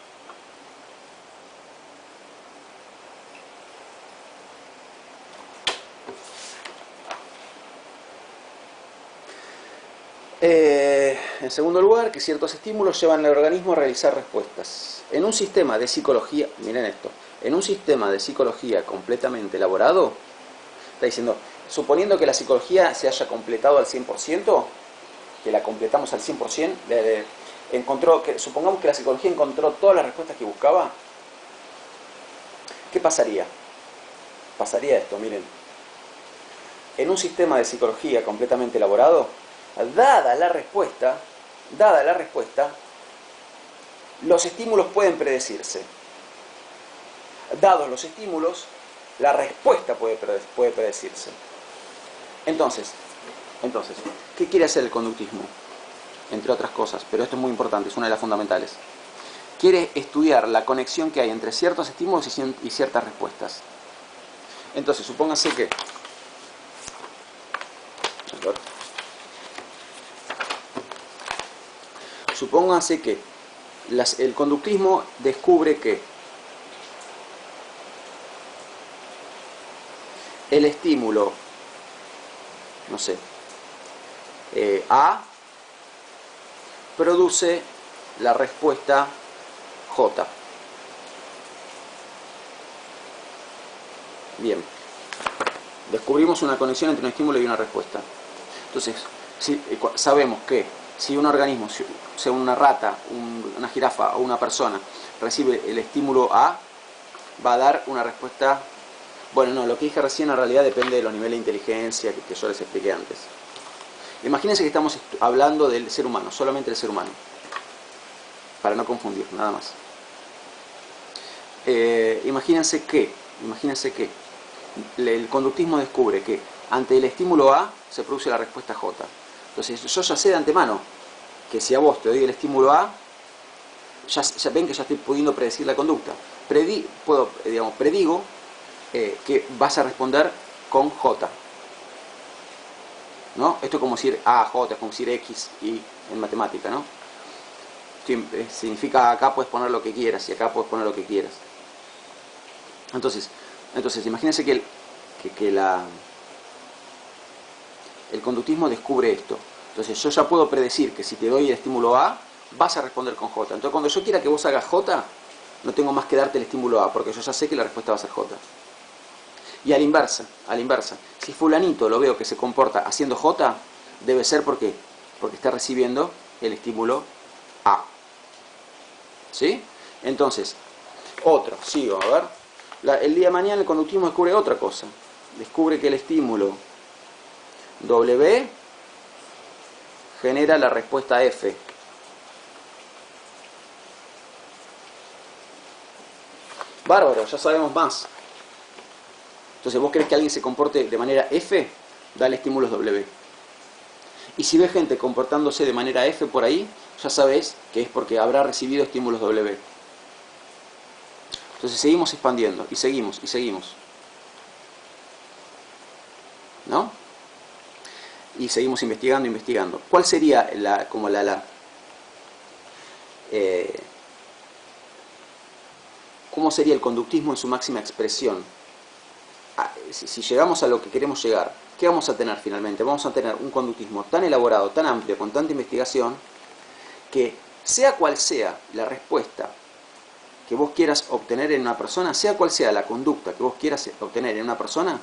En segundo lugar, que ciertos estímulos llevan al organismo a realizar respuestas. En un sistema de psicología, miren esto, en un sistema de psicología completamente elaborado, está diciendo, suponiendo que la psicología se haya completado al 100%, que la completamos al 100%, supongamos que la psicología encontró todas las respuestas que buscaba, ¿qué pasaría? Pasaría esto, miren. En un sistema de psicología completamente elaborado, dada la respuesta, los estímulos pueden predecirse. Dados los estímulos, la respuesta puede predecirse. Entonces, ¿qué quiere hacer el conductismo? Entre otras cosas, pero esto es muy importante, es una de las fundamentales. Quiere estudiar la conexión que hay entre ciertos estímulos y ciertas respuestas. Entonces, supóngase que... Supóngase que el conductismo descubre que el estímulo, no sé, A produce la respuesta J. Bien. Descubrimos una conexión entre un estímulo y una respuesta. Entonces, sabemos que si un organismo, sea una rata, una jirafa o una persona, recibe el estímulo A, va a dar una respuesta... Bueno, no, lo que dije recién en realidad depende de los niveles de inteligencia que yo les expliqué antes. Imagínense que estamos hablando del ser humano, solamente del ser humano, para no confundir, nada más. Imagínense que el conductismo descubre que ante el estímulo A se produce la respuesta J. Entonces yo ya sé de antemano que si a vos te doy el estímulo A, ya ven que ya estoy pudiendo predecir la conducta. Predigo que vas a responder con J. ¿No? Esto es como decir A, J, es como decir X, Y en matemática, ¿no? Significa acá puedes poner lo que quieras y acá puedes poner lo que quieras. Entonces imagínense que el conductismo descubre esto. Entonces yo ya puedo predecir que si te doy el estímulo A, vas a responder con J. Entonces cuando yo quiera que vos hagas J, no tengo más que darte el estímulo A, porque yo ya sé que la respuesta va a ser J. Y a la inversa, si fulanito lo veo que se comporta haciendo J, debe ser porque está recibiendo el estímulo A. ¿Sí? Entonces, sigo, a ver. El día de mañana el conductismo descubre otra cosa. Descubre que el estímulo W genera la respuesta F. Bárbaro, ya sabemos más. Entonces, vos querés que alguien se comporte de manera F, dale estímulos W. Y si ves gente comportándose de manera F por ahí, ya sabés que es porque habrá recibido estímulos W. Entonces seguimos expandiendo, y seguimos. ¿No? Y seguimos investigando. ¿Cuál sería cómo sería el conductismo en su máxima expresión? Si llegamos a lo que queremos llegar, ¿qué vamos a tener finalmente? Vamos a tener un conductismo tan elaborado, tan amplio, con tanta investigación, que sea cual sea la respuesta que vos quieras obtener en una persona, sea cual sea la conducta que vos quieras obtener en una persona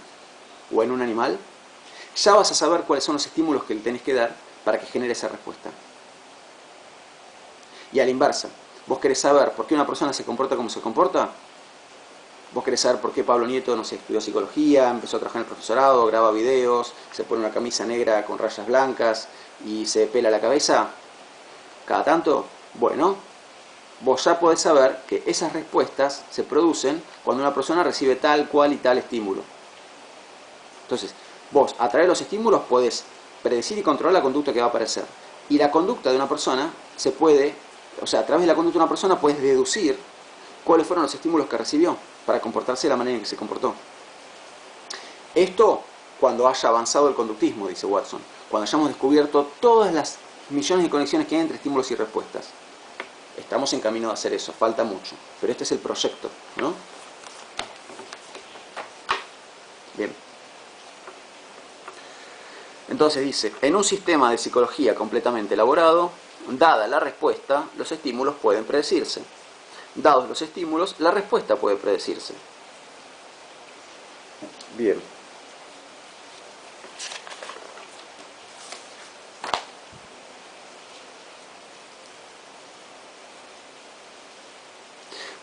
o en un animal, ya vas a saber cuáles son los estímulos que le tenés que dar para que genere esa respuesta. Y a la inversa, vos querés saber por qué una persona se comporta como se comporta. Vos querés saber por qué Pablo Nieto, no sé, estudió psicología, empezó a trabajar en el profesorado, graba videos, se pone una camisa negra con rayas blancas y se pela la cabeza cada tanto. Bueno, vos ya podés saber que esas respuestas se producen cuando una persona recibe tal, cual y tal estímulo. Entonces, vos a través de los estímulos podés predecir y controlar la conducta que va a aparecer. Y la conducta de una persona se puede, a través de la conducta de una persona puedes deducir cuáles fueron los estímulos que recibió para comportarse de la manera en que se comportó. Esto cuando haya avanzado el conductismo, dice Watson, cuando hayamos descubierto todas las millones de conexiones que hay entre estímulos y respuestas. Estamos en camino de hacer eso, falta mucho, pero este es el proyecto, ¿no? Bien. Entonces dice, en un sistema de psicología completamente elaborado, dada la respuesta, los estímulos pueden predecirse. Dados los estímulos, la respuesta puede predecirse. Bien.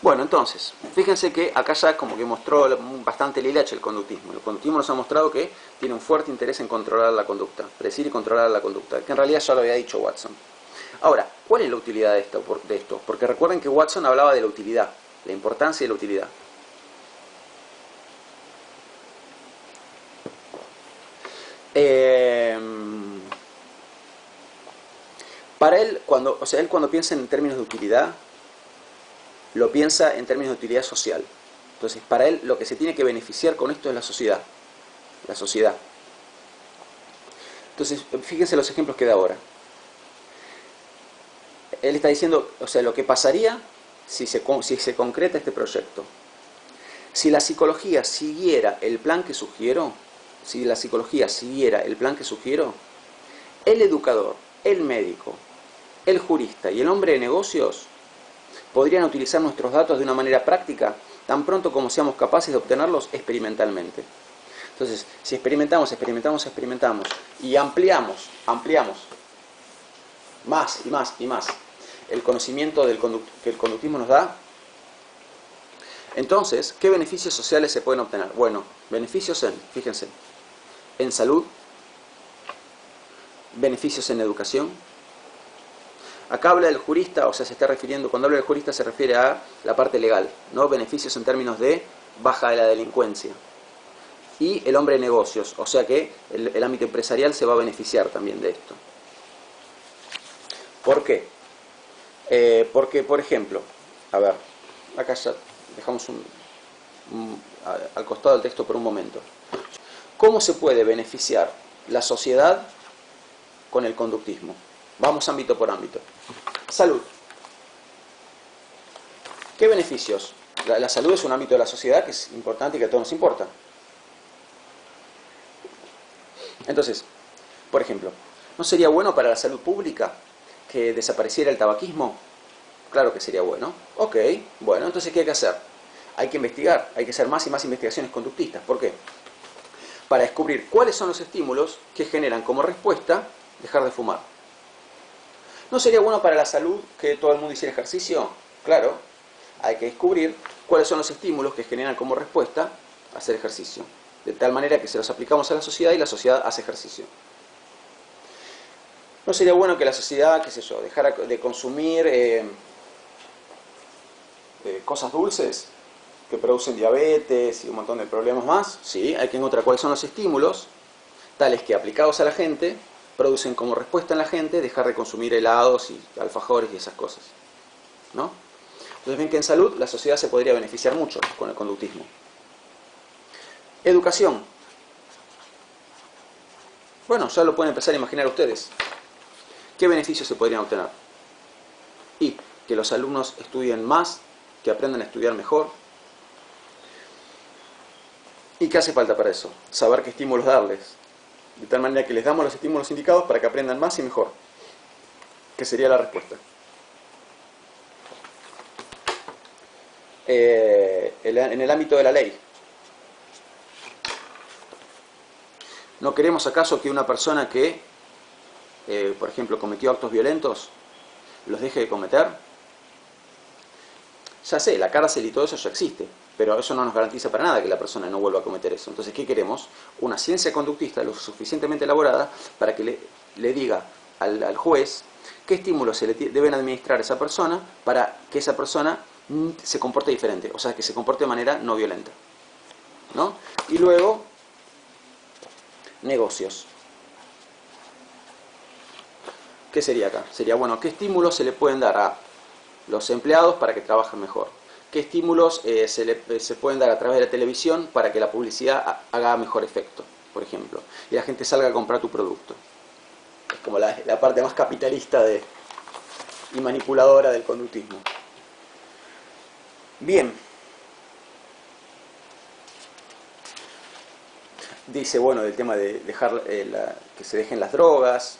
Bueno, entonces, fíjense que acá ya como que mostró bastante el hilacho el conductismo. El conductismo nos ha mostrado que tiene un fuerte interés en controlar la conducta, predecir y controlar la conducta, que en realidad ya lo había dicho Watson. Ahora, ¿cuál es la utilidad de esto? Porque recuerden que Watson hablaba de la utilidad, la importancia de la utilidad. Para él, cuando piensa en términos de utilidad, lo piensa en términos de utilidad social. Entonces, para él, lo que se tiene que beneficiar con esto es la sociedad. La sociedad. Entonces, fíjense los ejemplos que da ahora. Él está diciendo, lo que pasaría si se concreta este proyecto. Si la psicología siguiera el plan que sugiero, el educador, el médico, el jurista y el hombre de negocios podrían utilizar nuestros datos de una manera práctica tan pronto como seamos capaces de obtenerlos experimentalmente. Entonces, si experimentamos y ampliamos más y más y más el conocimiento que el conductismo nos da, entonces, ¿qué beneficios sociales se pueden obtener? Bueno, beneficios fíjense, en salud, beneficios en educación. Acá habla del jurista, se está refiriendo, cuando habla del jurista se refiere a la parte legal, ¿no? Beneficios en términos de baja de la delincuencia. Y el hombre de negocios, o sea que el ámbito empresarial se va a beneficiar también de esto. ¿Por qué? Porque, por ejemplo, a ver, acá ya dejamos al costado del texto por un momento. ¿Cómo se puede beneficiar la sociedad con el conductismo? Vamos ámbito por ámbito. Salud. ¿Qué beneficios? La salud es un ámbito de la sociedad que es importante y que a todos nos importa. Entonces, por ejemplo, ¿no sería bueno para la salud pública que desapareciera el tabaquismo? Claro que sería bueno. Ok, bueno, entonces ¿qué hay que hacer? Hay que investigar, hay que hacer más y más investigaciones conductistas. ¿Por qué? Para descubrir cuáles son los estímulos que generan como respuesta dejar de fumar. ¿No sería bueno para la salud que todo el mundo hiciera ejercicio? Claro, hay que descubrir cuáles son los estímulos que generan como respuesta hacer ejercicio. De tal manera que se los aplicamos a la sociedad y la sociedad hace ejercicio. ¿No sería bueno que la sociedad, dejara de consumir cosas dulces que producen diabetes y un montón de problemas más? Sí, hay que encontrar cuáles son los estímulos, tales que aplicados a la gente, producen como respuesta en la gente dejar de consumir helados y alfajores y esas cosas, ¿no? Entonces ven que en salud la sociedad se podría beneficiar mucho con el conductismo. Educación. Bueno, ya lo pueden empezar a imaginar ustedes. ¿Qué beneficios se podrían obtener? Y que los alumnos estudien más, que aprendan a estudiar mejor. ¿Y qué hace falta para eso? Saber qué estímulos darles. De tal manera que les damos los estímulos indicados para que aprendan más y mejor. ¿Qué sería la respuesta? En el ámbito de la ley. ¿No queremos acaso que una persona que, por ejemplo, cometió actos violentos, los deje de cometer? Ya sé, la cárcel y todo eso ya existe, pero eso no nos garantiza para nada que la persona no vuelva a cometer eso. Entonces, ¿qué queremos? Una ciencia conductista lo suficientemente elaborada para que le diga al juez qué estímulos se le deben administrar a esa persona para que esa persona se comporte diferente, o sea, que se comporte de manera no violenta, ¿no? Y luego, negocios. ¿Qué sería acá? Sería, bueno, ¿qué estímulos se le pueden dar a los empleados para que trabajen mejor? ¿Qué estímulos se pueden dar a través de la televisión para que la publicidad haga mejor efecto, por ejemplo? Y la gente salga a comprar tu producto. Es como la parte más capitalista y manipuladora del conductismo. Bien. Dice, bueno, del tema de dejar que se dejen las drogas.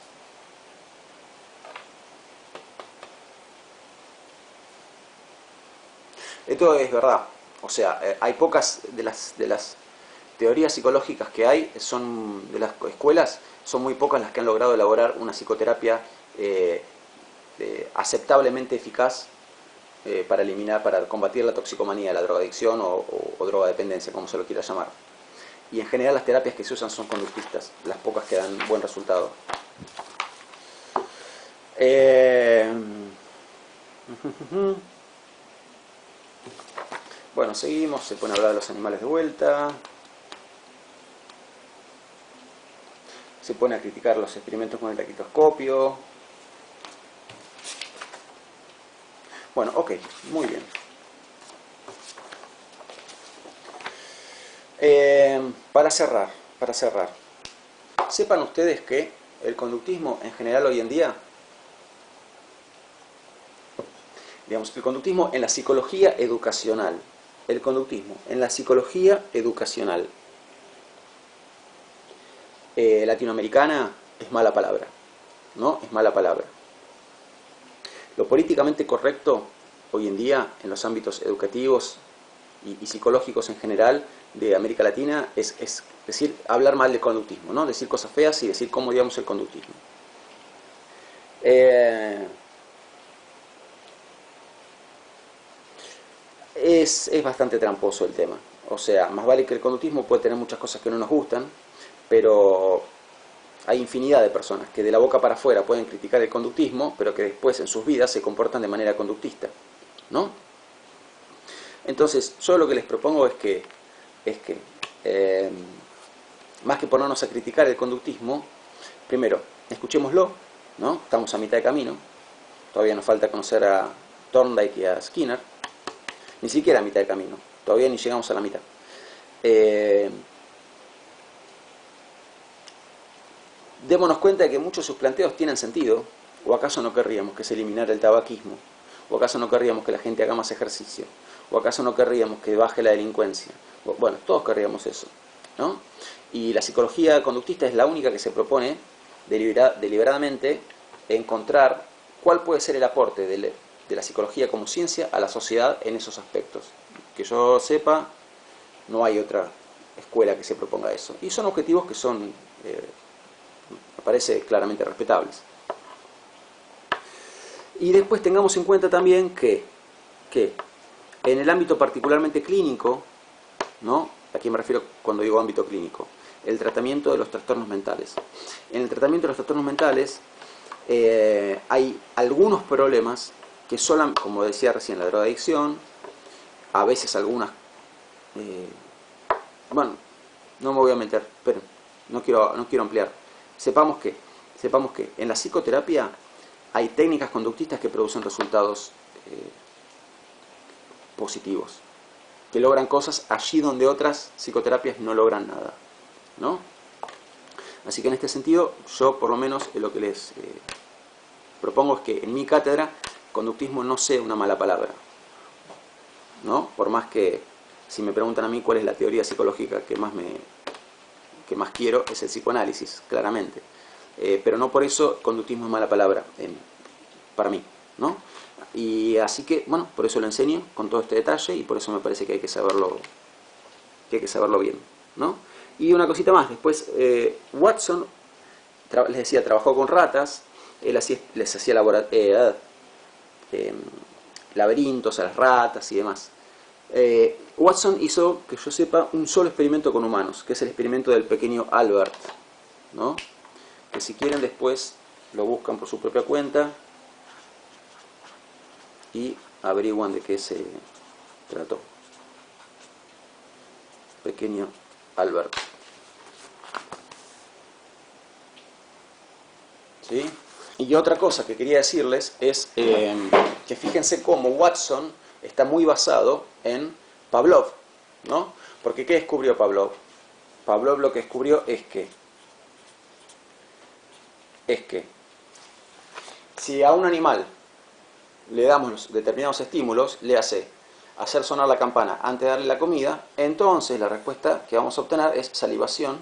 Esto es verdad. O sea, hay pocas de las teorías psicológicas que hay, de las escuelas, son muy pocas las que han logrado elaborar una psicoterapia aceptablemente eficaz para combatir la toxicomanía, la drogadicción o drogadependencia, como se lo quiera llamar. Y en general las terapias que se usan son conductistas, las pocas que dan buen resultado. Bueno, seguimos, se pone a hablar de los animales de vuelta. Se pone a criticar los experimentos con el taquitoscopio. Bueno, ok, muy bien. Para cerrar, sepan ustedes que el conductismo en general hoy en día, digamos, el conductismo en la psicología educacional, latinoamericana es mala palabra, ¿no? Es mala palabra. Lo políticamente correcto hoy en día en los ámbitos educativos y psicológicos en general de América Latina es decir, hablar mal del conductismo, ¿no? Decir cosas feas y decir cómo odiamos el conductismo. Es bastante tramposo el tema. O sea, más vale que el conductismo puede tener muchas cosas que no nos gustan, pero hay infinidad de personas que de la boca para afuera pueden criticar el conductismo, pero que después en sus vidas se comportan de manera conductista, ¿no? Entonces, yo lo que les propongo es que más que ponernos a criticar el conductismo, primero, escuchémoslo, ¿no? Estamos a mitad de camino, todavía nos falta conocer a Thorndike y a Skinner, ni siquiera a mitad de camino, todavía ni llegamos a la mitad. Démonos cuenta de que muchos de sus planteos tienen sentido, o acaso no querríamos que se eliminara el tabaquismo, o acaso no querríamos que la gente haga más ejercicio, o acaso no querríamos que baje la delincuencia. Bueno, todos querríamos eso, ¿no? Y la psicología conductista es la única que se propone deliberadamente encontrar cuál puede ser el aporte de la psicología como ciencia a la sociedad en esos aspectos. Que yo sepa, no hay otra escuela que se proponga eso. Y son objetivos que son, me parece, claramente respetables. Y después tengamos en cuenta también que en el ámbito particularmente clínico, ¿no? Aquí me refiero cuando digo ámbito clínico, el tratamiento de los trastornos mentales. En el tratamiento de los trastornos mentales hay algunos problemas que son, como decía recién, la drogadicción, a veces algunas, bueno, no me voy a meter, pero no quiero ampliar. Sepamos que en la psicoterapia hay técnicas conductistas que producen resultados positivos, que logran cosas allí donde otras psicoterapias no logran nada, ¿no? Así que en este sentido, yo por lo menos lo que les propongo es que en mi cátedra conductismo no sea una mala palabra, ¿no? Por más que, si me preguntan a mí cuál es la teoría psicológica que más quiero, es el psicoanálisis, claramente. Pero no por eso conductismo es mala palabra para mí, ¿no? Y así que, bueno, por eso lo enseño con todo este detalle y por eso me parece que hay que saberlo bien, ¿no? Y una cosita más, después Watson, les decía, trabajó con ratas, él les hacía laberintos a las ratas y demás. Watson hizo, que yo sepa, un solo experimento con humanos, que es el experimento del pequeño Albert, ¿no? Que si quieren después lo buscan por su propia cuenta y averiguan de qué se trató. Pequeño Albert. ¿Sí? Y otra cosa que quería decirles es que fíjense cómo Watson está muy basado en Pavlov, ¿no? Porque ¿qué descubrió Pavlov? Pavlov lo que descubrió es que si a un animal le damos determinados estímulos, le hace hacer sonar la campana antes de darle la comida, entonces la respuesta que vamos a obtener es salivación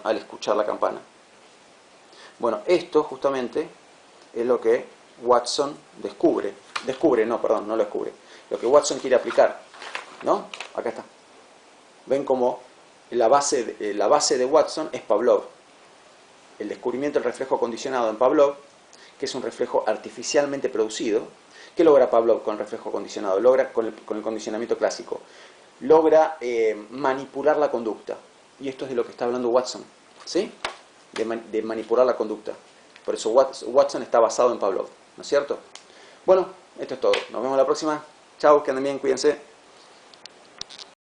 al escuchar la campana. Bueno, esto justamente es lo que Watson lo que Watson quiere aplicar, ¿no? Acá está. Ven como la base de Watson es Pavlov. El descubrimiento del reflejo condicionado en Pavlov, que es un reflejo artificialmente producido, ¿Qué logra Pavlov con el reflejo condicionado? Logra con el condicionamiento clásico. Logra manipular la conducta. Y esto es de lo que está hablando Watson. ¿Sí? De manipular la conducta. Por eso Watson está basado en Pavlov. ¿No es cierto? Bueno, esto es todo. Nos vemos la próxima. Chao, que anden bien, cuídense.